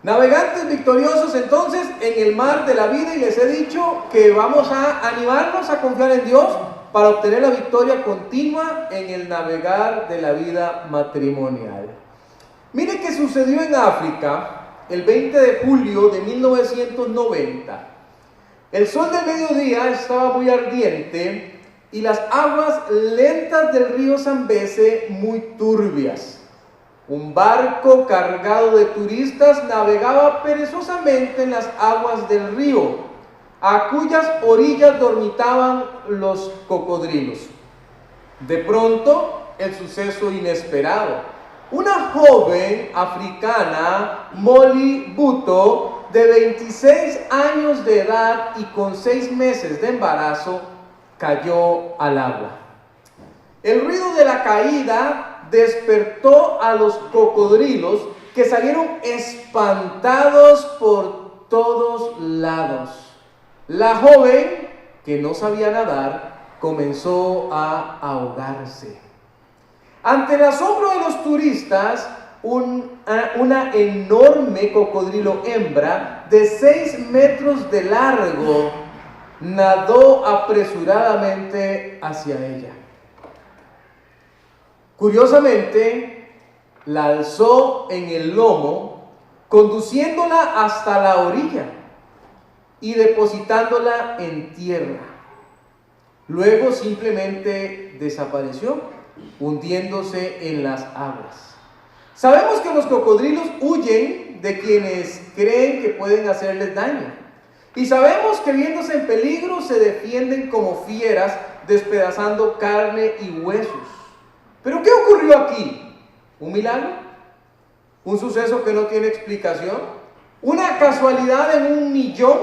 Navegantes victoriosos entonces en el mar de la vida, y les he dicho que vamos a animarnos a confiar en Dios para obtener la victoria continua en el navegar de la vida matrimonial. Mire qué sucedió en África el 20 de julio de 1990. El sol del mediodía estaba muy ardiente y las aguas lentas del río Zambeze muy turbias. Un barco cargado de turistas navegaba perezosamente en las aguas del río, a cuyas orillas dormitaban los cocodrilos. De pronto, el suceso inesperado. Una joven africana, Molly Buto, de 26 años de edad y con 6 meses de embarazo, cayó al agua. El ruido de la caída despertó a los cocodrilos, que salieron espantados por todos lados. La joven, que no sabía nadar, comenzó a ahogarse. Ante el asombro de los turistas, una enorme cocodrilo hembra de 6 metros de largo nadó apresuradamente hacia ella. Curiosamente, la alzó en el lomo, conduciéndola hasta la orilla y depositándola en tierra. Luego simplemente desapareció, hundiéndose en las aguas. Sabemos que los cocodrilos huyen de quienes creen que pueden hacerles daño. Y sabemos que viéndose en peligro se defienden como fieras, despedazando carne y huesos. ¿Pero qué ocurrió aquí? ¿Un milagro? ¿Un suceso que no tiene explicación? ¿Una casualidad en 1.000.000?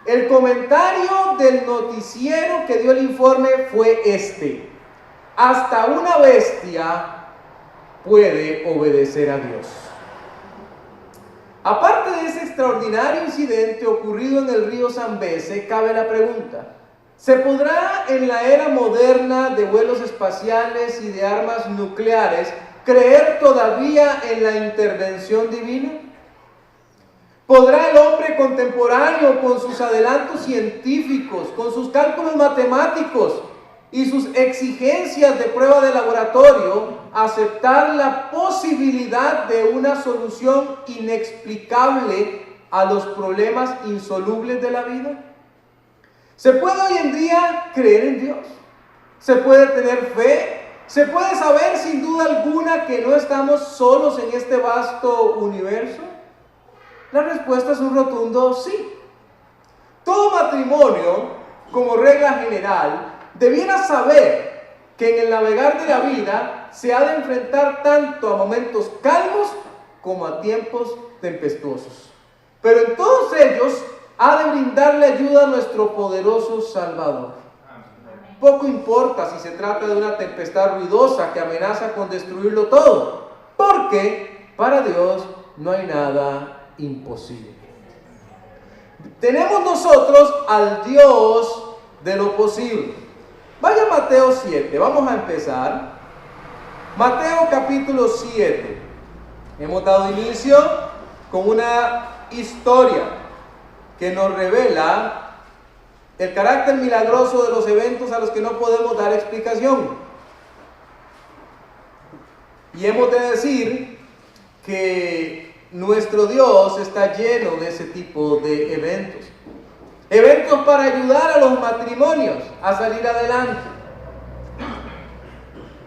El comentario del noticiero que dio el informe fue este: hasta una bestia puede obedecer a Dios. Aparte de ese extraordinario incidente ocurrido en el río Zambeze, cabe la pregunta: ¿se podrá en la era moderna de vuelos espaciales y de armas nucleares creer todavía en la intervención divina? ¿Podrá el hombre contemporáneo, con sus adelantos científicos, con sus cálculos matemáticos y sus exigencias de prueba de laboratorio, aceptar la posibilidad de una solución inexplicable a los problemas insolubles de la vida? ¿Se puede hoy en día creer en Dios? ¿Se puede tener fe? ¿Se puede saber sin duda alguna que no estamos solos en este vasto universo? La respuesta es un rotundo sí. Todo matrimonio, como regla general, debiera saber que en el navegar de la vida se ha de enfrentar tanto a momentos calmos como a tiempos tempestuosos. Pero en todos ellos ha de brindarle ayuda a nuestro poderoso Salvador. Poco importa si se trata de una tempestad ruidosa que amenaza con destruirlo todo, porque para Dios no hay nada imposible. Tenemos nosotros al Dios de lo posible. Vaya a Mateo 7, vamos a empezar. Mateo capítulo 7. Hemos dado inicio con una historia que nos revela el carácter milagroso de los eventos a los que no podemos dar explicación. Y hemos de decir que nuestro Dios está lleno de ese tipo de eventos. Eventos para ayudar a los matrimonios a salir adelante.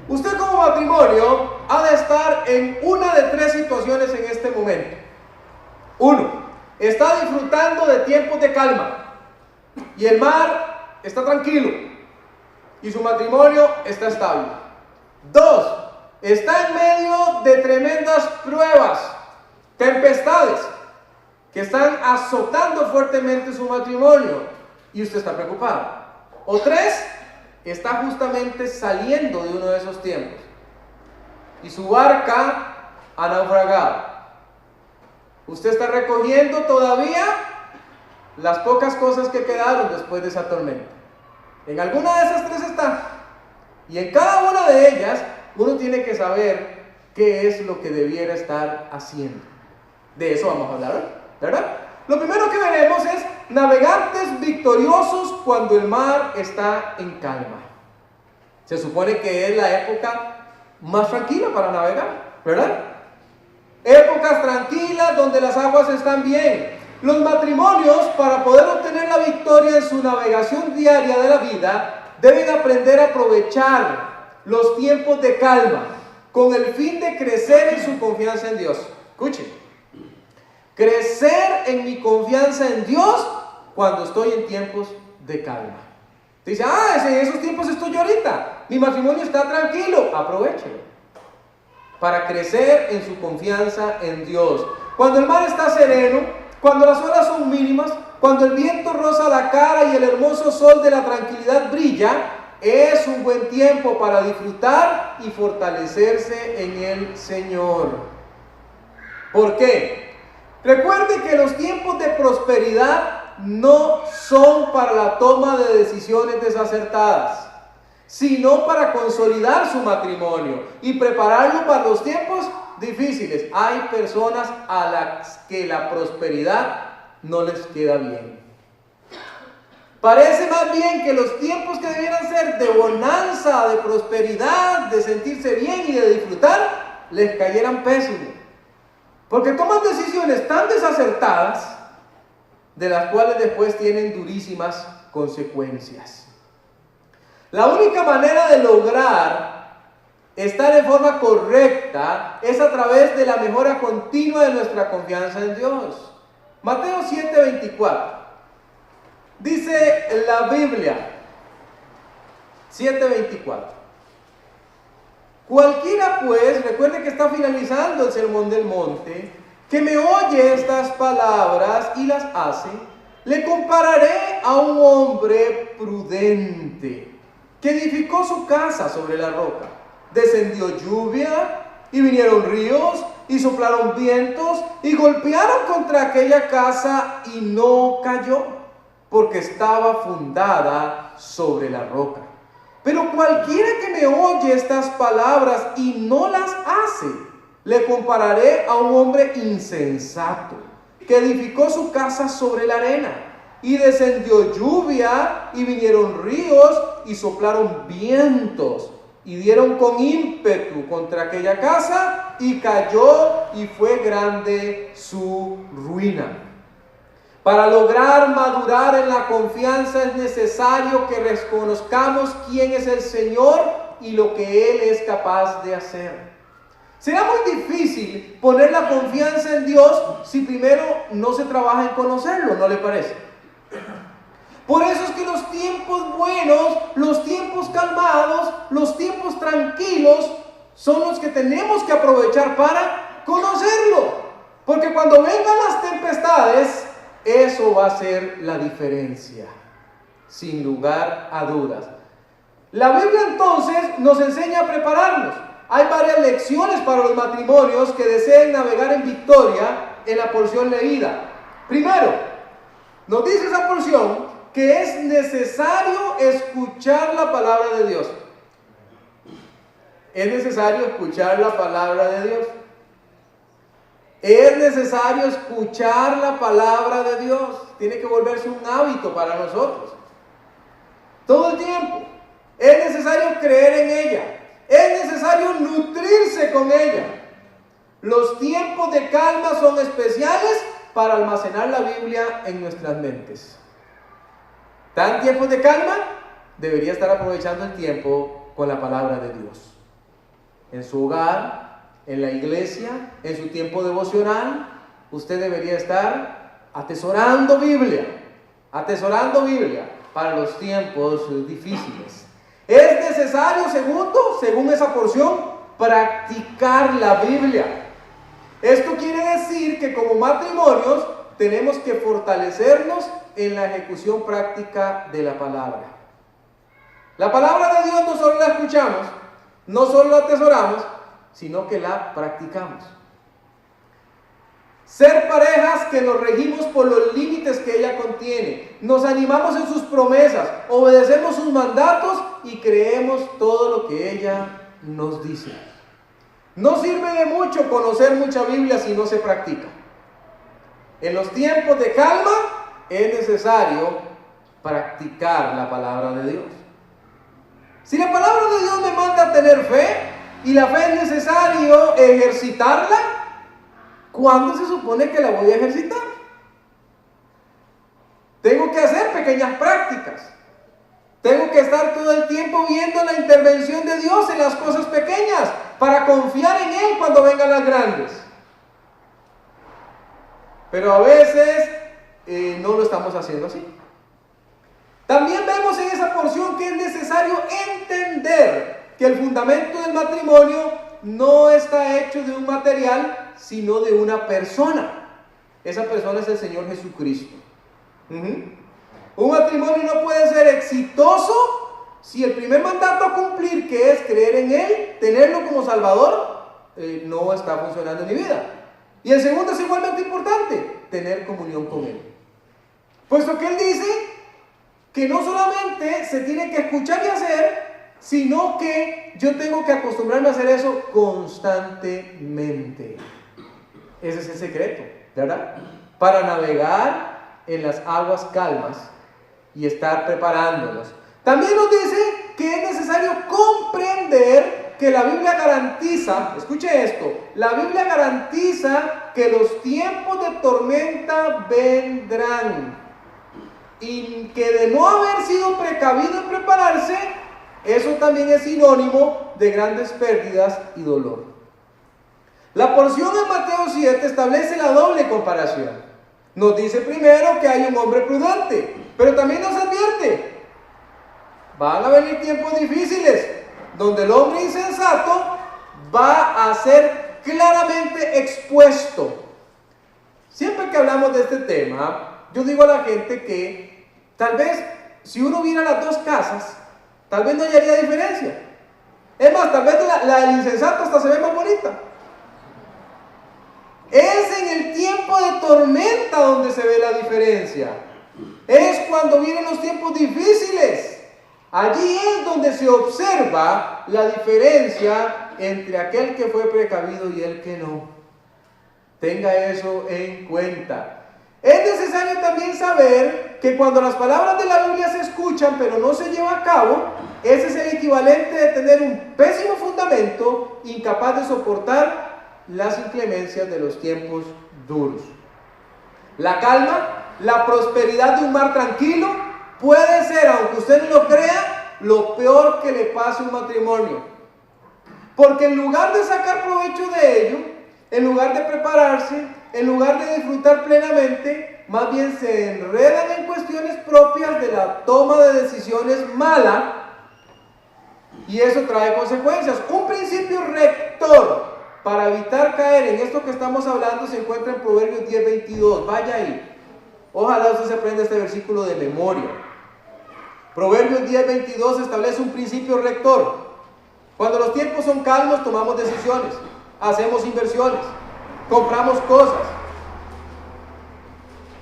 Usted como matrimonio ha de estar en una de 3 situaciones en este momento. 1. Está disfrutando de tiempos de calma y el mar está tranquilo y su matrimonio está estable. 2. Está en medio de tremendas pruebas, tempestades que están azotando fuertemente su matrimonio y usted está preocupado. O 3. Está justamente saliendo de uno de esos tiempos y su barca ha naufragado. Usted está recogiendo todavía las pocas cosas que quedaron después de esa tormenta. En alguna de esas 3 está. Y en cada una de ellas uno tiene que saber qué es lo que debiera estar haciendo. De eso vamos a hablar hoy, ¿verdad? Lo primero que veremos es navegantes victoriosos cuando el mar está en calma. Se supone que es la época más tranquila para navegar, ¿verdad? Épocas tranquilas donde las aguas están bien. Los matrimonios, para poder obtener la victoria en su navegación diaria de la vida, deben aprender a aprovechar los tiempos de calma con el fin de crecer en su confianza en Dios. Escuchen, crecer en mi confianza en Dios cuando estoy en tiempos de calma. Dice, en esos tiempos estoy yo ahorita, mi matrimonio está tranquilo, aprovechelo para crecer en su confianza en Dios. Cuando el mar está sereno, cuando las olas son mínimas, cuando el viento roza la cara y el hermoso sol de la tranquilidad brilla, es un buen tiempo para disfrutar y fortalecerse en el Señor. ¿Por qué? Recuerde que los tiempos de prosperidad no son para la toma de decisiones desacertadas, sino para consolidar su matrimonio y prepararlo para los tiempos difíciles. Hay personas a las que la prosperidad no les queda bien. Parece más bien que los tiempos que debieran ser de bonanza, de prosperidad, de sentirse bien y de disfrutar, les cayeran pésimos. Porque toman decisiones tan desacertadas, de las cuales después tienen durísimas consecuencias. La única manera de lograr estar en forma correcta es a través de la mejora continua de nuestra confianza en Dios. Mateo 7:24. Dice la Biblia, 7:24. Cualquiera pues, recuerde que está finalizando el Sermón del Monte, que me oye estas palabras y las hace, le compararé a un hombre prudente que edificó su casa sobre la roca. Descendió lluvia y vinieron ríos y soplaron vientos y golpearon contra aquella casa y no cayó, porque estaba fundada sobre la roca. Pero cualquiera que me oye estas palabras y no las hace, le compararé a un hombre insensato que edificó su casa sobre la arena. Y descendió lluvia y vinieron ríos y soplaron vientos y dieron con ímpetu contra aquella casa y cayó y fue grande su ruina. Para lograr madurar en la confianza es necesario que reconozcamos quién es el Señor y lo que Él es capaz de hacer. Será muy difícil poner la confianza en Dios si primero no se trabaja en conocerlo, ¿no le parece? Por eso es que los tiempos buenos, los tiempos calmados, los tiempos tranquilos son los que tenemos que aprovechar para conocerlo. Porque cuando vengan las tempestades, eso va a ser la diferencia, sin lugar a dudas. La Biblia entonces nos enseña a prepararnos. Hay varias lecciones para los matrimonios que deseen navegar en victoria en la porción leída. Primero, nos dice esa porción que es necesario escuchar la palabra de Dios. Es necesario escuchar la palabra de Dios. Es necesario escuchar la palabra de Dios. Tiene que volverse un hábito para nosotros. Todo el tiempo. Es necesario creer en ella. Es necesario nutrirse con ella. Los tiempos de calma son especiales para almacenar la Biblia en nuestras mentes. ¿Tan tiempos de calma? Debería estar aprovechando el tiempo con la palabra de Dios. En su hogar, en la iglesia, en su tiempo devocional, usted debería estar atesorando Biblia para los tiempos difíciles. Es necesario, segundo, según esa porción, practicar la Biblia. Esto quiere decir que como matrimonios tenemos que fortalecernos en la ejecución práctica de la palabra. La palabra de Dios no solo la escuchamos, no solo la atesoramos, sino que la practicamos. Ser parejas que nos regimos por los límites que ella contiene, nos animamos en sus promesas, obedecemos sus mandatos y creemos todo lo que ella nos dice. No sirve de mucho conocer mucha Biblia si no se practica. En los tiempos de calma es necesario practicar la palabra de Dios. Si la palabra de Dios me manda a tener fe, y la fe es necesario ejercitarla, ¿cuándo se supone que la voy a ejercitar? Tengo que hacer pequeñas prácticas. Tengo que estar todo el tiempo viendo la intervención de Dios en las cosas pequeñas para confiar en Él cuando vengan las grandes. Pero a veces no lo estamos haciendo así. También vemos en esa porción que es necesario entender que el fundamento del matrimonio no está hecho de un material, sino de una persona. Esa persona es el Señor Jesucristo. Un matrimonio no puede ser exitoso si el primer mandato a cumplir, que es creer en Él, tenerlo como Salvador, no está funcionando en mi vida. Y el segundo es igualmente importante, tener comunión con Él. Puesto que Él dice que no solamente se tiene que escuchar y hacer, sino que yo tengo que acostumbrarme a hacer eso constantemente. Ese es el secreto, ¿verdad? Para navegar en las aguas calmas y estar preparándonos. También nos dice que es necesario comprender que la Biblia garantiza, escuche esto, la Biblia garantiza que los tiempos de tormenta vendrán y que de no haber sido precavido en prepararse, eso también es sinónimo de grandes pérdidas y dolor. La porción en Mateo 7 establece la doble comparación. Nos dice primero que hay un hombre prudente, pero también nos advierte: van a venir tiempos difíciles, donde el hombre insensato va a ser claramente expuesto. Siempre que hablamos de este tema, yo digo a la gente que tal vez si uno viera las dos casas, tal vez no hallaría diferencia. Es más, tal vez la del insensato hasta se ve más bonita. Es en el tiempo de tormenta donde se ve la diferencia. Es cuando vienen los tiempos difíciles. Allí es donde se observa la diferencia entre aquel que fue precavido y el que no. Tenga eso en cuenta. Es necesario también saber que cuando las palabras de la Biblia se escuchan pero no se lleva a cabo, ese es el equivalente de tener un pésimo fundamento, incapaz de soportar las inclemencias de los tiempos duros. La calma, la prosperidad de un mar tranquilo puede ser, aunque usted no lo crea, lo peor que le pase a un matrimonio. Porque en lugar de sacar provecho de ello, en lugar de prepararse, en lugar de disfrutar plenamente, más bien se enredan en cuestiones propias de la toma de decisiones mala, y eso trae consecuencias. Un principio rector para evitar caer en esto que estamos hablando se encuentra en Proverbios 10:22. Vaya ahí. Ojalá usted se aprenda este versículo de memoria. Proverbios 10:22 establece un principio rector. Cuando los tiempos son calmos, tomamos decisiones, hacemos inversiones, compramos cosas.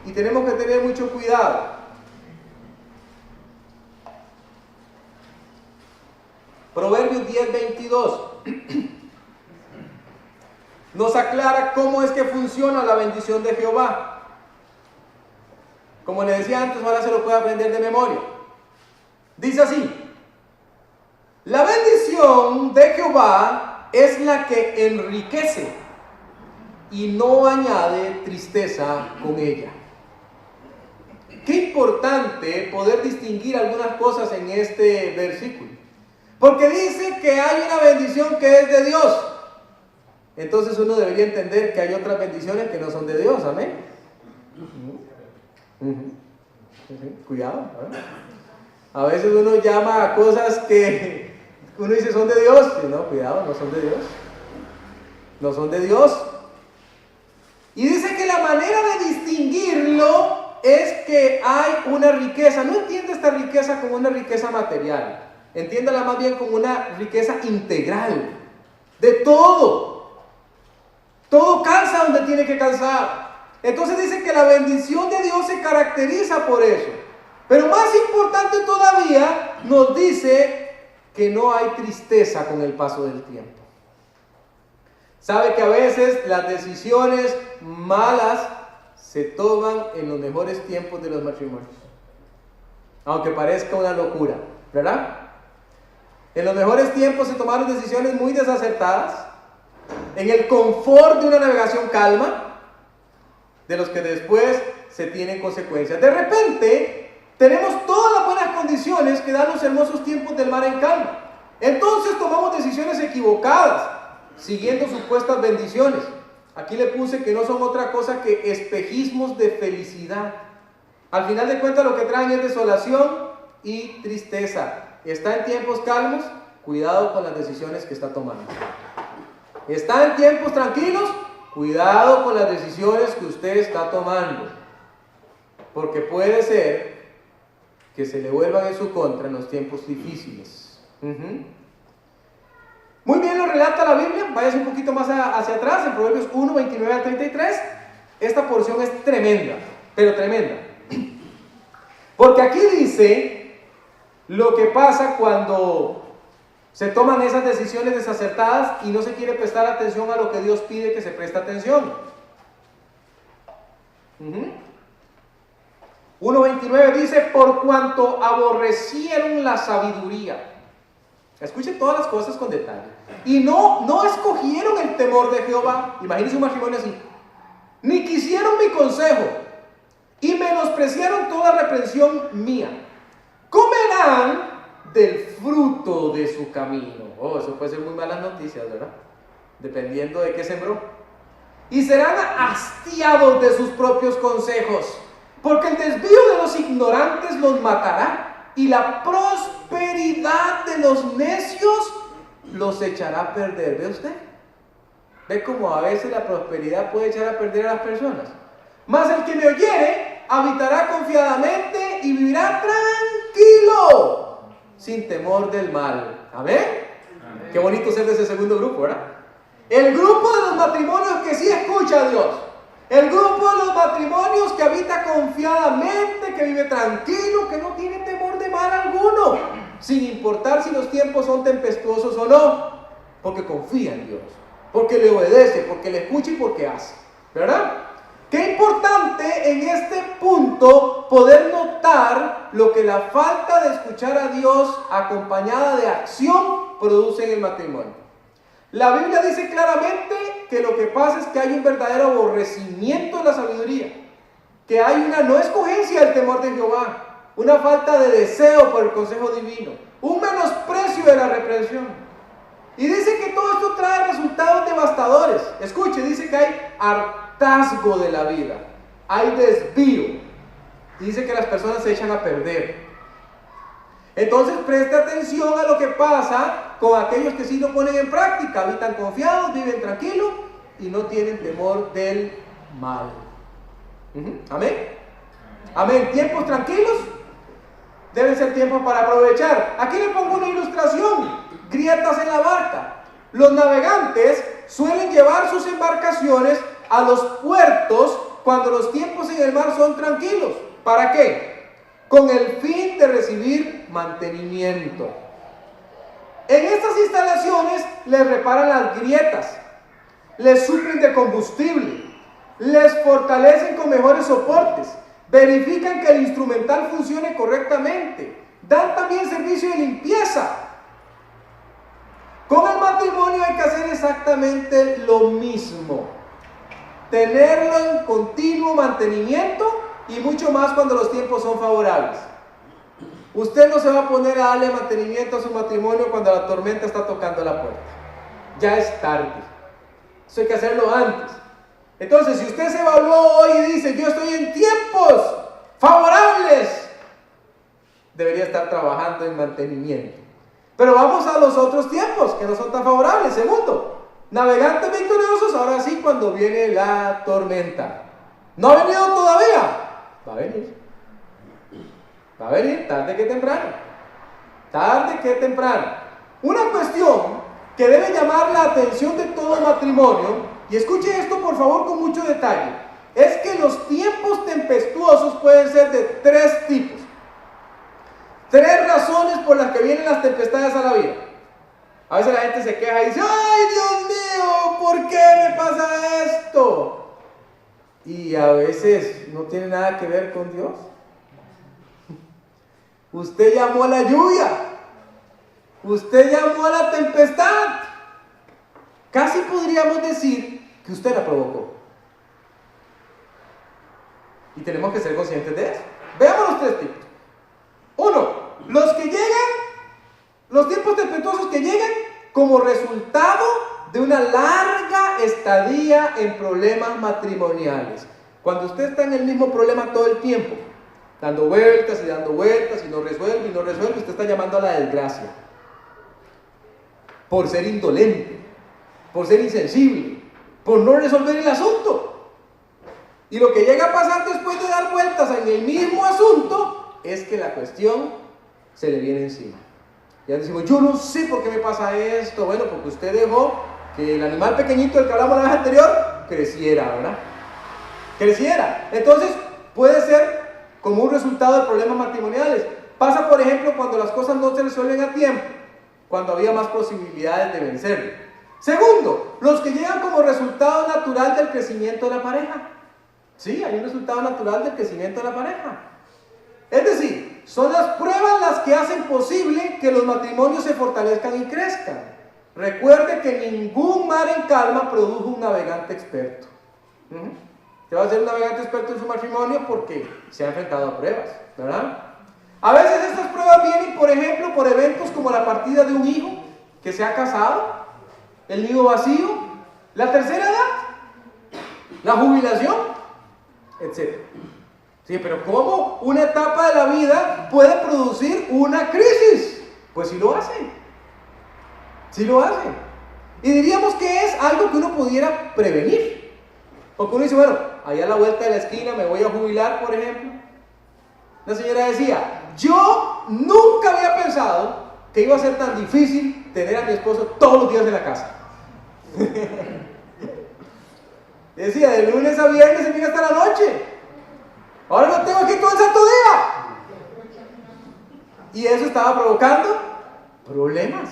Y tenemos que tener mucho cuidado. Proverbios 10:22 nos aclara cómo es que funciona la bendición de Jehová. Como le decía antes, ahora se lo puede aprender de memoria. Dice así: la bendición de Jehová es la que enriquece y no añade tristeza con ella. Qué importante poder distinguir algunas cosas en este versículo, porque dice que hay una bendición que es de Dios. Entonces uno debería entender que hay otras bendiciones que no son de Dios. Amén. Cuidado, ¿eh? A veces uno llama a cosas que uno dice son de Dios, y no, cuidado, no son de Dios. No son de Dios. Y dice que la manera de distinguirlo es que hay una riqueza. No entiende esta riqueza como una riqueza material. Entiéndala más bien como una riqueza integral. De todo. Todo calza donde tiene que calzar. Entonces dice que la bendición de Dios se caracteriza por eso. Pero más importante todavía, nos dice que no hay tristeza con el paso del tiempo. Sabe que a veces las decisiones malas se toman en los mejores tiempos de los matrimonios. Aunque parezca una locura, ¿verdad? En los mejores tiempos se tomaron decisiones muy desacertadas, en el confort de una navegación calma, de los que después se tienen consecuencias. De repente, tenemos todas las buenas condiciones que dan los hermosos tiempos del mar en calma. Entonces tomamos decisiones equivocadas, siguiendo supuestas bendiciones. Aquí le puse que no son otra cosa que espejismos de felicidad. Al final de cuentas lo que traen es desolación y tristeza. Está en tiempos calmos, cuidado con las decisiones que está tomando. Está en tiempos tranquilos, cuidado con las decisiones que usted está tomando. Porque puede ser que se le vuelvan en su contra en los tiempos difíciles. Muy bien lo relata la Biblia. Váyase un poquito más hacia atrás, en Proverbios 1, 29 al 33. Esta porción es tremenda, pero tremenda. Porque aquí dice lo que pasa cuando se toman esas decisiones desacertadas y no se quiere prestar atención a lo que Dios pide que se preste atención. 1:29 dice: por cuanto aborrecieron la sabiduría. Escuchen todas las cosas con detalle. Y no escogieron el temor de Jehová. Imagínense un matrimonio así. Ni quisieron mi consejo, y menospreciaron toda reprensión mía. Comerán del fruto de su camino. Oh, eso puede ser muy malas noticias, ¿verdad? Dependiendo de qué sembró. Y serán hastiados de sus propios consejos, porque el desvío de los ignorantes los matará, y la prosperidad de los necios los echará a perder. ¿Ve usted? ¿Ve cómo a veces la prosperidad puede echar a perder a las personas? Mas el que me oyere habitará confiadamente y vivirá tranquilo, sin temor del mal. ¿Amén? Amén. Qué bonito ser de ese segundo grupo, ¿verdad? El grupo de los matrimonios que sí escucha a Dios. El grupo de los matrimonios que habita confiadamente, que vive tranquilo, que no tiene temor de mal alguno, sin importar si los tiempos son tempestuosos o no, porque confía en Dios, porque le obedece, porque le escucha y porque hace, ¿verdad? Qué importante en este punto poder notar lo que la falta de escuchar a Dios acompañada de acción produce en el matrimonio. La Biblia dice claramente que lo que pasa es que hay un verdadero aborrecimiento de la sabiduría, que hay una no escogencia del temor de Jehová, una falta de deseo por el consejo divino, un menosprecio de la reprensión. Y dice que todo esto trae resultados devastadores. Escuche, dice que hay hartazgo de la vida, hay desvío. Dice que las personas se echan a perder. Entonces preste atención a lo que pasa con aquellos que sí lo ponen en práctica, habitan confiados, viven tranquilos y no tienen temor del mal. Amén. Amén. Tiempos tranquilos deben ser tiempos para aprovechar. Aquí le pongo una ilustración: grietas en la barca. Los navegantes suelen llevar sus embarcaciones a los puertos cuando los tiempos en el mar son tranquilos. ¿Para qué? Con el fin de recibir mantenimiento. En estas instalaciones les reparan las grietas, les suplen de combustible, les fortalecen con mejores soportes, verifican que el instrumental funcione correctamente, dan también servicio de limpieza. Con el matrimonio hay que hacer exactamente lo mismo, tenerlo en continuo mantenimiento y mucho más cuando los tiempos son favorables. Usted no se va a poner a darle mantenimiento a su matrimonio cuando la tormenta está tocando la puerta. Ya es tarde. Eso hay que hacerlo antes. Entonces, si usted se evaluó hoy y dice: yo estoy en tiempos favorables, debería estar trabajando en mantenimiento. Pero vamos a los otros tiempos que no son tan favorables. Segundo, navegantes victoriosos, ahora sí, cuando viene la tormenta. ¿No ha venido todavía? Va a venir. Va a venir tarde que temprano. Tarde que temprano. Una cuestión que debe llamar la atención de todo matrimonio, y escuche esto por favor con mucho detalle, es que los tiempos tempestuosos pueden ser de tres tipos. Tres razones por las que vienen las tempestades a la vida. A veces la gente se queja y dice: ¡ay, Dios mío! ¿Por qué me pasa esto? y a veces no tiene nada que ver con Dios. Usted llamó a la lluvia, usted llamó a la tempestad. Casi podríamos decir que usted la provocó. Y tenemos que ser conscientes de eso. Veamos los 3 tipos. 1. Los tiempos tempestuosos que llegan como resultado de una larga estadía en problemas matrimoniales. Cuando usted está en el mismo problema todo el tiempo, dando vueltas y no resuelve, usted está llamando a la desgracia. Por ser indolente, por ser insensible, por no resolver el asunto. Y lo que llega a pasar después de dar vueltas en el mismo asunto es que la cuestión se le viene encima. Ya decimos, yo no sé por qué me pasa esto. Bueno, porque usted dejó que el animal pequeñito del que hablamos la vez anterior creciera, ¿verdad? Creciera. Entonces puede ser como un resultado de problemas matrimoniales. Pasa, por ejemplo, cuando las cosas no se resuelven a tiempo, cuando había más posibilidades de vencerlo. Segundo, los que llegan como resultado natural del crecimiento de la pareja. Sí, hay un resultado natural del crecimiento de la pareja. Es decir, son las pruebas las que hacen posible que los matrimonios se fortalezcan y crezcan. Recuerde que ningún mar en calma produjo un navegante experto. Usted va a ser un navegante experto en su matrimonio porque se ha enfrentado a pruebas, ¿verdad? A veces estas pruebas vienen, por ejemplo, por eventos como la partida de un hijo que se ha casado, el nido vacío, la tercera edad, la jubilación, etc. Sí, pero ¿cómo una etapa de la vida puede producir una crisis? Pues sí lo hace. Sí lo hace. Y diríamos que es algo que uno pudiera prevenir. Porque uno dice, bueno, allá a la vuelta de la esquina me voy a jubilar, por ejemplo. La señora decía, yo nunca había pensado que iba a ser tan difícil tener a mi esposo todos los días en la casa. Decía, de lunes a viernes se viene hasta la noche. Ahora lo tengo aquí todo el santo día. Y eso estaba provocando problemas.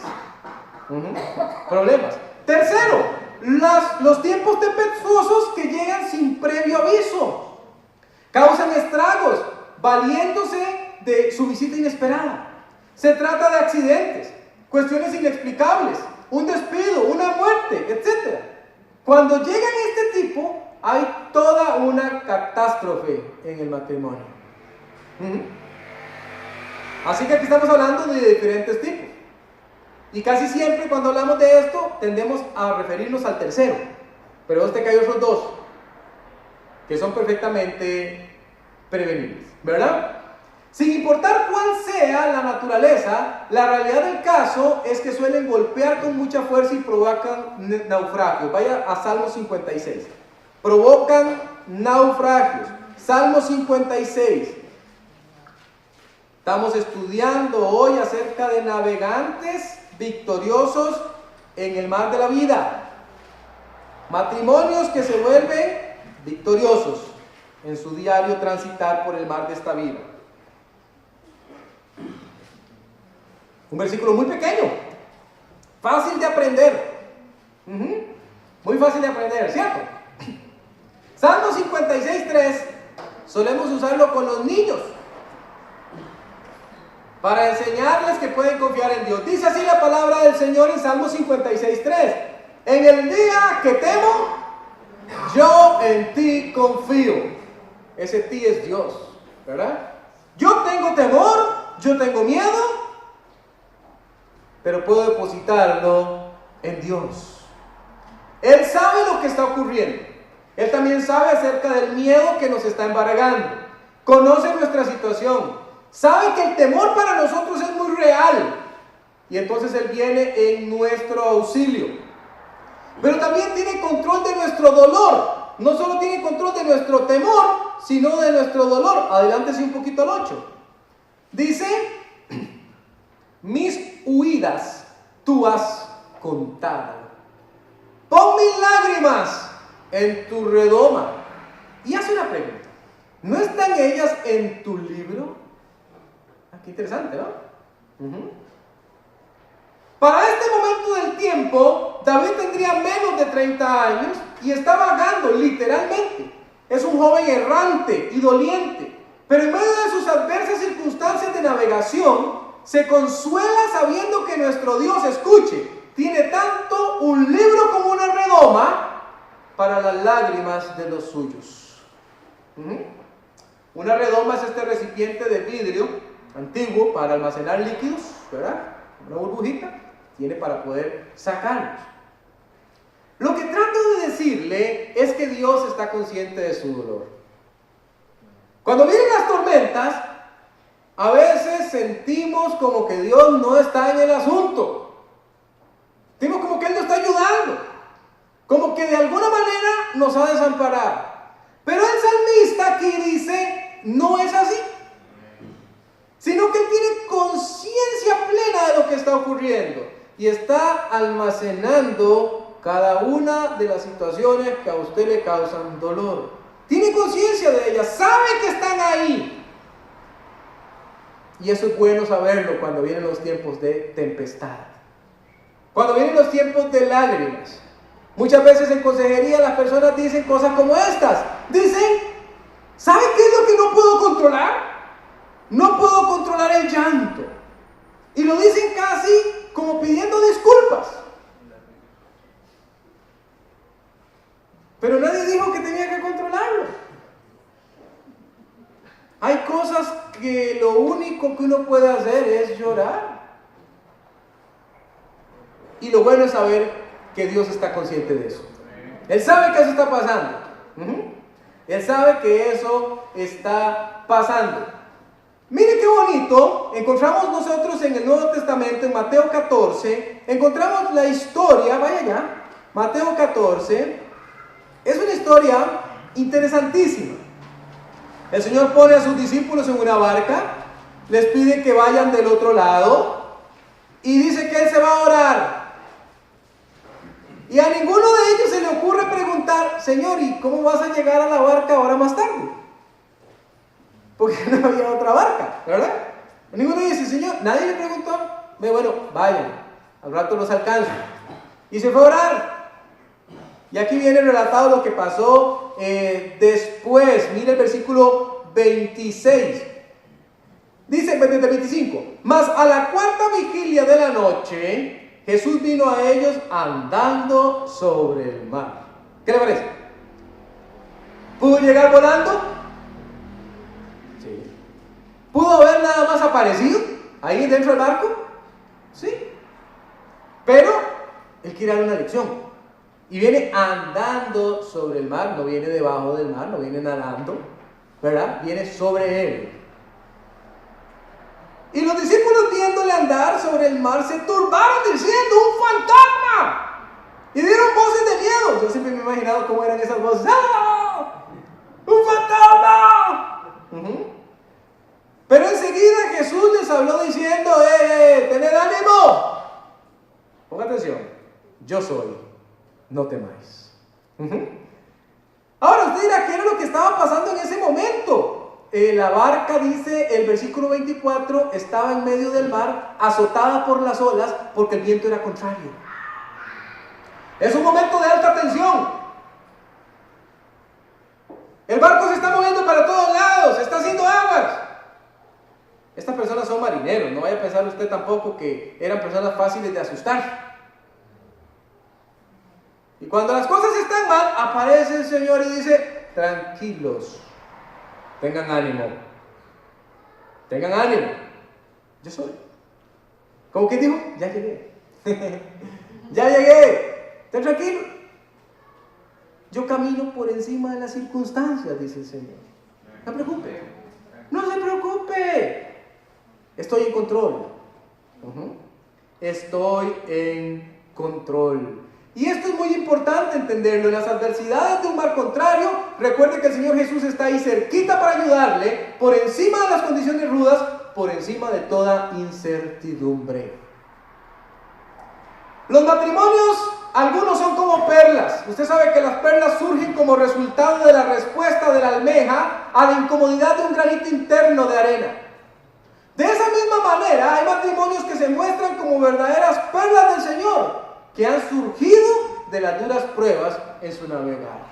Problemas. Tercero, los tiempos tempestuosos que llegan sin previo aviso causan estragos, valiéndose de su visita inesperada. Se trata de accidentes, cuestiones inexplicables, un despido, una muerte, etc. Cuando llegan este tipo, hay toda una catástrofe en el matrimonio. Así que aquí estamos hablando de diferentes tipos. Y casi siempre cuando hablamos de esto, tendemos a referirnos al tercero. Pero este que hay otros 2, que son perfectamente prevenibles, ¿verdad? Sin importar cuál sea la naturaleza, la realidad del caso es que suelen golpear con mucha fuerza y provocan naufragios. Vaya a Salmo 56. Provocan naufragios. Salmo 56. Estamos estudiando hoy acerca de navegantes victoriosos en el mar de la vida. Matrimonios que se vuelven victoriosos en su diario transitar por el mar de esta vida. Un versículo muy pequeño, fácil de aprender. Muy fácil de aprender, ¿cierto? Salmo 56:3 solemos usarlo con los niños para enseñarles que pueden confiar en Dios. Dice así la palabra del Señor en Salmo 56:3: en el día que temo, yo en ti confío. Ese ti es Dios, ¿verdad? Yo tengo temor, yo tengo miedo, pero puedo depositarlo en Dios. Él sabe lo que está ocurriendo. Él también sabe acerca del miedo que nos está embargando. Conoce nuestra situación. Sabe que el temor para nosotros es muy real. Y entonces Él viene en nuestro auxilio. Pero también tiene control de nuestro dolor. No solo tiene control de nuestro temor, sino de nuestro dolor. Adelántese un poquito al 8. Dice: mis huidas tú has contado. Pon mis lágrimas en tu redoma. Y hace una pregunta: ¿no están ellas en tu libro? Qué interesante, ¿no? Para este momento del tiempo, David tendría menos de 30 años y está vagando literalmente Es un joven errante y doliente, pero en medio de sus adversas circunstancias de navegación, se consuela sabiendo que nuestro Dios, escuche, tiene tanto un libro como una redoma para las lágrimas de los suyos. Una redoma es este recipiente de vidrio antiguo para almacenar líquidos, ¿verdad? Una burbujita, tiene para poder sacarlos. Lo que trato de decirle es que Dios está consciente de su dolor. Cuando vienen las tormentas, a veces sentimos como que Dios no está en el asunto. Sentimos como que Él nos está ayudando, como que de alguna manera nos ha desamparado. Pero el salmista aquí dice, no es así, sino que Él tiene conciencia plena de lo que está ocurriendo y está almacenando cada una de las situaciones que a usted le causan dolor. Tiene conciencia de ellas, sabe que están ahí. Y eso es bueno saberlo cuando vienen los tiempos de tempestad, cuando vienen los tiempos de lágrimas. Muchas veces en consejería las personas dicen cosas como estas. Dicen, ¿sabe qué es lo que no puedo controlar? No puedo controlar el llanto. Y lo dicen casi como pidiendo disculpas. Pero nadie dijo que tenía que controlarlo. Hay cosas que lo único que uno puede hacer es llorar. Y lo bueno es saber que Dios está consciente de eso. Él sabe que eso está pasando. Él sabe que eso está pasando. Mire qué bonito. Encontramos nosotros en el Nuevo Testamento, en Mateo 14, encontramos la historia, vaya allá, Mateo 14. Es una historia interesantísima. El Señor pone a sus discípulos en una barca, les pide que vayan del otro lado y dice que Él se va a orar. Y a ninguno de ellos se le ocurre preguntar, Señor, ¿y cómo vas a llegar a la barca ahora más tarde? Porque no había otra barca, ¿verdad? Ninguno dice, Señor, nadie le preguntó. Bueno, vayan, al rato los alcanzo. Y se fue a orar. Y aquí viene relatado lo que pasó después. Mira el versículo 26. Dice, 25. Mas a la cuarta vigilia de la noche, Jesús vino a ellos andando sobre el mar. ¿Qué le parece? ¿Pudo llegar volando? Sí. ¿Pudo haber nada más aparecido ahí dentro del barco? Sí. Pero Él quiere dar una lección. Y viene andando sobre el mar, no viene debajo del mar, no viene nadando, ¿verdad? Viene sobre él. Y los discípulos viéndole andar sobre el mar se turbaron diciendo, ¡un fantasma! Y dieron voces de miedo. Yo siempre me he imaginado cómo eran esas voces. ¡Ah! ¡Un fantasma! Pero enseguida Jesús les habló diciendo, ¡tened ánimo! Ponga atención, yo soy. No temáis. Ahora usted dirá, ¿qué era lo que estaba pasando en ese momento? La barca, dice el versículo 24, estaba en medio del mar, azotada por las olas, porque el viento era contrario. Es un momento de alta tensión. El barco se está moviendo para todos lados, está haciendo aguas. Estas personas son marineros, no vaya a pensar usted tampoco que eran personas fáciles de asustar. Y cuando las cosas están mal, aparece el Señor y dice, tranquilos, tengan ánimo, yo soy. Como que dijo, ya llegué, ya llegué, estén tranquilos. Yo camino por encima de las circunstancias, dice el Señor. No se preocupe, estoy en control. Estoy en control. Y esto es muy importante entenderlo. En las adversidades de un mar contrario, recuerde que el Señor Jesús está ahí cerquita para ayudarle, por encima de las condiciones rudas, por encima de toda incertidumbre. Los matrimonios, algunos son como perlas. Usted sabe que las perlas surgen como resultado de la respuesta de la almeja a la incomodidad de un granito interno de arena. De esa misma manera, hay matrimonios que se muestran como verdaderas perlas del Señor, que han surgido de las duras pruebas en su navegar.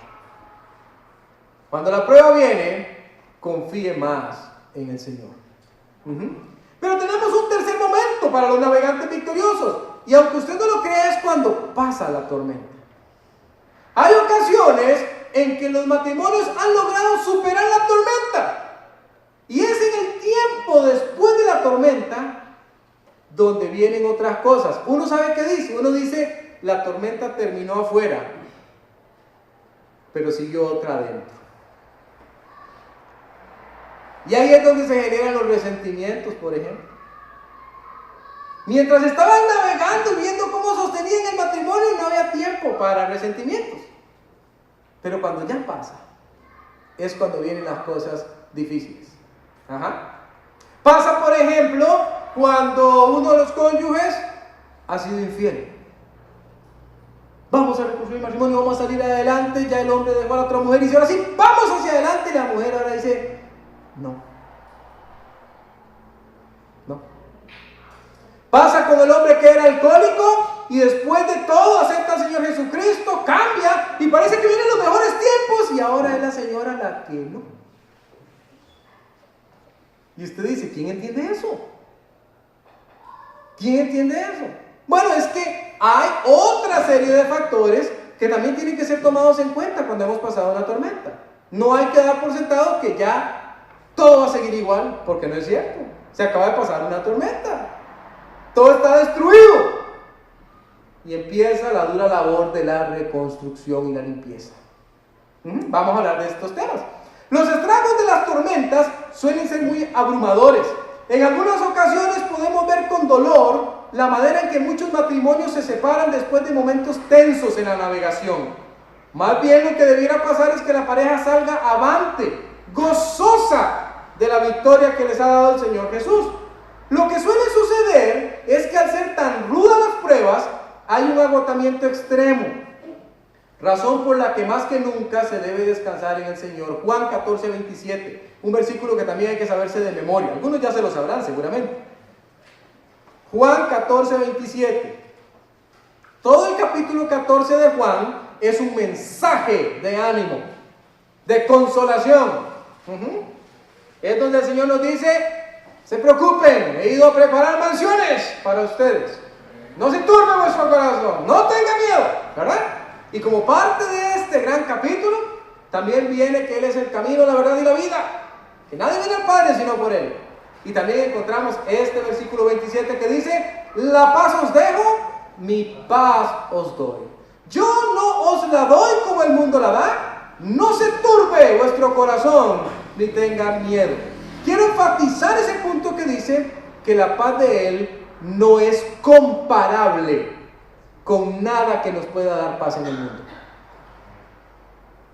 Cuando la prueba viene, confíe más en el Señor. Pero tenemos un tercer momento para los navegantes victoriosos. Y aunque usted no lo crea, es cuando pasa la tormenta. Hay ocasiones en que los matrimonios han logrado superar la tormenta. Y es en el tiempo después de la tormenta donde vienen otras cosas. Uno sabe qué dice. Uno dice, la tormenta terminó afuera, pero siguió otra adentro. Y ahí es donde se generan los resentimientos, por ejemplo. Mientras estaban navegando y viendo cómo sostenían el matrimonio, no había tiempo para resentimientos. Pero cuando ya pasa, es cuando vienen las cosas difíciles. Pasa, por ejemplo, cuando uno de los cónyuges ha sido infiel. Vamos a reconstruir el matrimonio, vamos a salir adelante. Ya el hombre dejó a la otra mujer y dice, ahora sí, vamos hacia adelante. Y la mujer ahora dice, no. Pasa con el hombre que era alcohólico y después de todo acepta al Señor Jesucristo, cambia y parece que vienen los mejores tiempos y ahora es la señora la que no. Y usted dice, ¿quién entiende eso? ¿Quién entiende eso? Bueno, es que hay otra serie de factores que también tienen que ser tomados en cuenta cuando hemos pasado una tormenta. No hay que dar por sentado que ya todo va a seguir igual, porque no es cierto. Se acaba de pasar una tormenta. Todo está destruido. Y empieza la dura labor de la reconstrucción y la limpieza. Vamos a hablar de estos temas. Los estragos de las tormentas suelen ser muy abrumadores. En algunas ocasiones podemos ver con dolor la manera en que muchos matrimonios se separan después de momentos tensos en la navegación. Más bien lo que debiera pasar es que la pareja salga avante, gozosa de la victoria que les ha dado el Señor Jesús. Lo que suele suceder es que al ser tan rudas las pruebas, hay un agotamiento extremo, razón por la que más que nunca se debe descansar en el Señor. Juan 14:27, un versículo que también hay que saberse de memoria. Algunos ya se lo sabrán seguramente. Juan 14:27. Todo el capítulo 14 de Juan es un mensaje de ánimo, de consolación. Es donde el Señor nos dice, se preocupen, he ido a preparar mansiones para ustedes. No se turbe vuestro corazón, no tenga miedo, ¿verdad? Y como parte de este gran capítulo, también viene que Él es el camino, la verdad y la vida. Que nadie viene al Padre sino por Él. Y también encontramos este versículo 27 que dice, la paz os dejo, mi paz os doy. Yo no os la doy como el mundo la da. No se turbe vuestro corazón, ni tenga miedo. Quiero enfatizar ese punto que dice que la paz de Él no es comparable con nada que nos pueda dar paz en el mundo.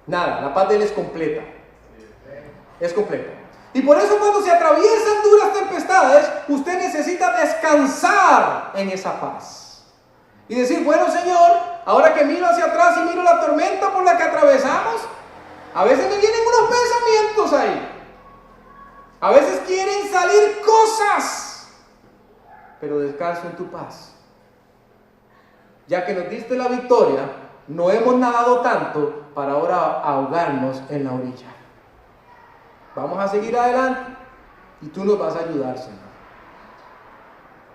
Nada, la paz de Él es completa. Es completa. Y por eso cuando se atraviesan duras tempestades, usted necesita descansar en esa paz. Y decir, bueno Señor, ahora que miro hacia atrás y miro la tormenta por la que atravesamos, a veces me vienen unos pensamientos ahí. A veces quieren salir cosas, pero descanso en tu paz. Ya que nos diste la victoria, no hemos nadado tanto para ahora ahogarnos en la orilla. Vamos a seguir adelante y tú nos vas a ayudar, Señor.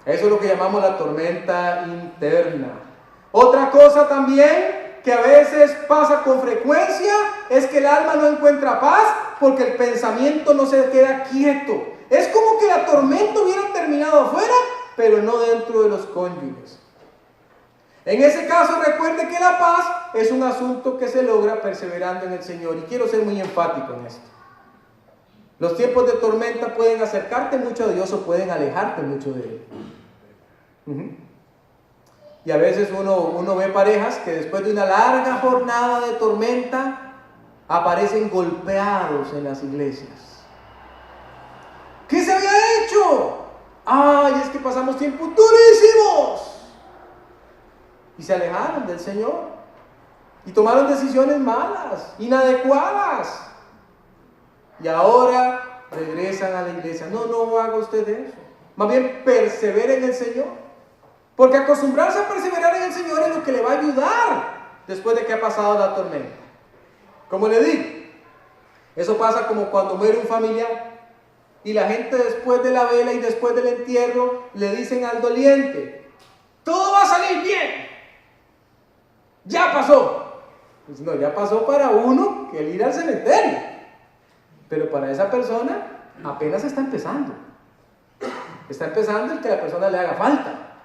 Eso es lo que llamamos la tormenta interna. Otra cosa también que a veces pasa con frecuencia es que el alma no encuentra paz porque el pensamiento no se queda quieto. Es como que la tormenta hubiera terminado afuera, pero no dentro de los cónyuges. En ese caso, recuerde que la paz es un asunto que se logra perseverando en el Señor. Y quiero ser muy enfático en esto. Los tiempos de tormenta pueden acercarte mucho a Dios o pueden alejarte mucho de Él. Y a veces uno ve parejas que después de una larga jornada de tormenta aparecen golpeados en las iglesias. ¿Qué se había hecho? ¡Ay, es que pasamos tiempos durísimos! Y se alejaron del Señor. Y tomaron decisiones malas, inadecuadas. Y ahora regresan a la iglesia. No haga usted eso. Más bien persevere en el Señor. Porque acostumbrarse a perseverar en el Señor es lo que le va a ayudar después de que ha pasado la tormenta. Como le digo, Eso pasa como cuando muere un familiar y la gente después de la vela y después del entierro le dicen al doliente: todo va a salir bien, ya pasó. Pues no, ya pasó para uno que el ir al cementerio, pero para esa persona apenas está empezando. Está empezando el que a la persona le haga falta.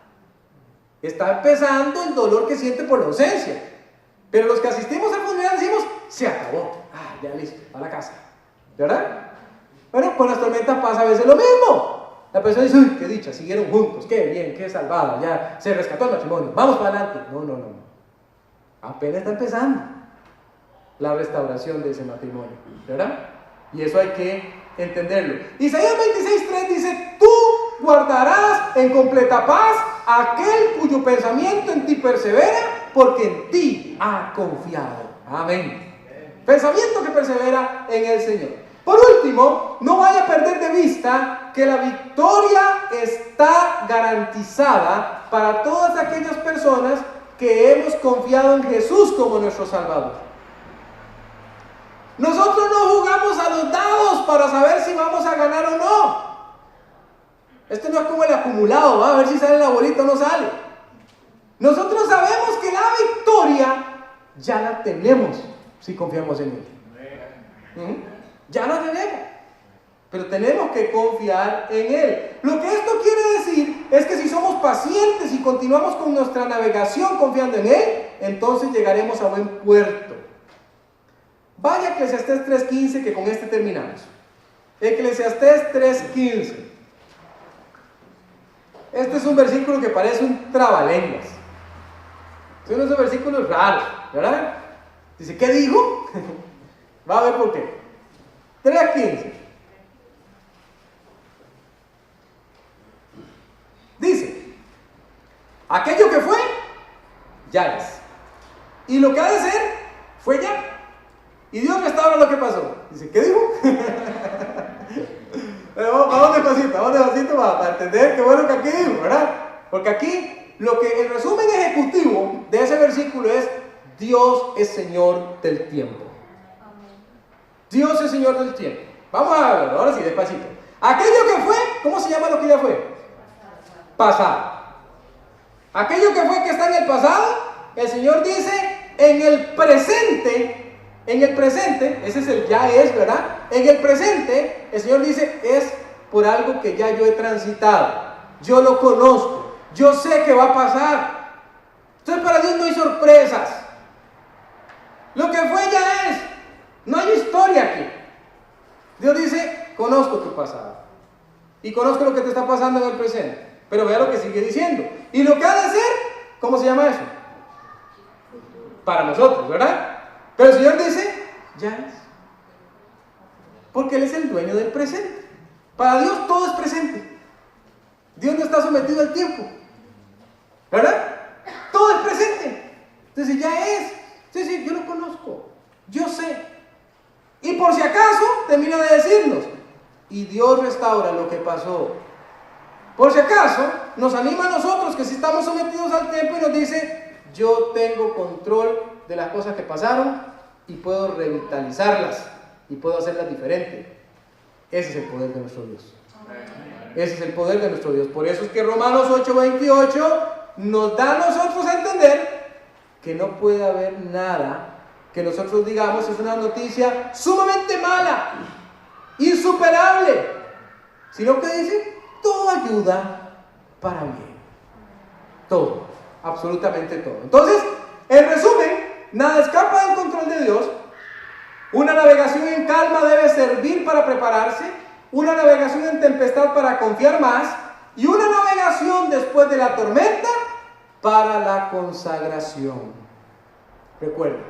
Está empezando el dolor que siente por la ausencia. Pero los que asistimos al funeral decimos: se acabó, ya listo, a la casa, ¿verdad? Bueno, con las tormentas pasa a veces lo mismo. La persona dice: uy, qué dicha, siguieron juntos, qué bien, qué salvada, ya se rescató el matrimonio, vamos para adelante. No. Apenas está empezando la restauración de ese matrimonio, ¿verdad? Y eso hay que entenderlo. Isaías 26:3 dice: tú guardarás en completa paz a aquel cuyo pensamiento en ti persevera, porque en ti ha confiado. Amén. Pensamiento que persevera en el Señor. Por último, no vaya a perder de vista que la victoria está garantizada para todas aquellas personas que hemos confiado en Jesús como nuestro Salvador. Nosotros no jugamos a los dados para saber si vamos a ganar o no. Esto no es como el acumulado, ¿va? A ver si sale la bolita o no sale. Nosotros sabemos que la victoria ya la tenemos si confiamos en Él. Ya la tenemos, pero tenemos que confiar en Él. Lo que esto quiere decir es que si somos pacientes y continuamos con nuestra navegación confiando en Él, entonces llegaremos a buen puerto. Vaya a Eclesiastés 3:15, que con este terminamos. Eclesiastés 3:15. Este es un versículo que parece un trabalenguas. Es uno de esos versículos raros, ¿verdad? Dice: ¿qué digo? Va a ver por qué. 3:15. Dice: aquello que fue, ya es. Y lo que ha de ser, fue ya. Y Dios restaura lo que pasó. Dice: ¿qué dijo? Pero vamos despacito para entender qué bueno que aquí dijo, ¿verdad? Porque aquí, el resumen ejecutivo de ese versículo es: Dios es Señor del tiempo. Dios es Señor del tiempo. Vamos a verlo, ahora sí, despacito. Aquello que fue, ¿cómo se llama lo que ya fue? Pasado. Aquello que fue, que está en el pasado, el Señor dice: en el presente, ese es el ya es, ¿verdad? En el presente, el Señor dice: es por algo que ya yo he transitado. Yo lo conozco. Yo sé que va a pasar. Entonces, para Dios no hay sorpresas. Lo que fue ya es. No hay historia aquí. Dios dice: conozco tu pasado y conozco lo que te está pasando en el presente. Pero vea lo que sigue diciendo. Y lo que ha de ser, ¿cómo se llama eso? Para nosotros, ¿verdad? Pero el Señor dice: ya es. Porque Él es el dueño del presente. Para Dios todo es presente. Dios no está sometido al tiempo, ¿verdad? Todo es presente. Entonces ya es. Sí, yo lo conozco. Yo sé. Y por si acaso, termina de decirnos: y Dios restaura lo que pasó. Por si acaso, nos anima a nosotros que si estamos sometidos al tiempo, y nos dice: yo tengo control de las cosas que pasaron y puedo revitalizarlas y puedo hacerlas diferentes. Ese es el poder de nuestro Dios. Ese es el poder de nuestro Dios. Por eso es que Romanos 8:28 nos da a nosotros a entender que no puede haber nada que nosotros digamos es una noticia sumamente mala, insuperable, sino que dice: todo ayuda para bien. Todo, absolutamente todo. Entonces, en resumen, nada escapa del control de Dios. Una navegación en calma debe servir para prepararse, una navegación en tempestad para confiar más, y una navegación después de la tormenta para la consagración. Recuerden,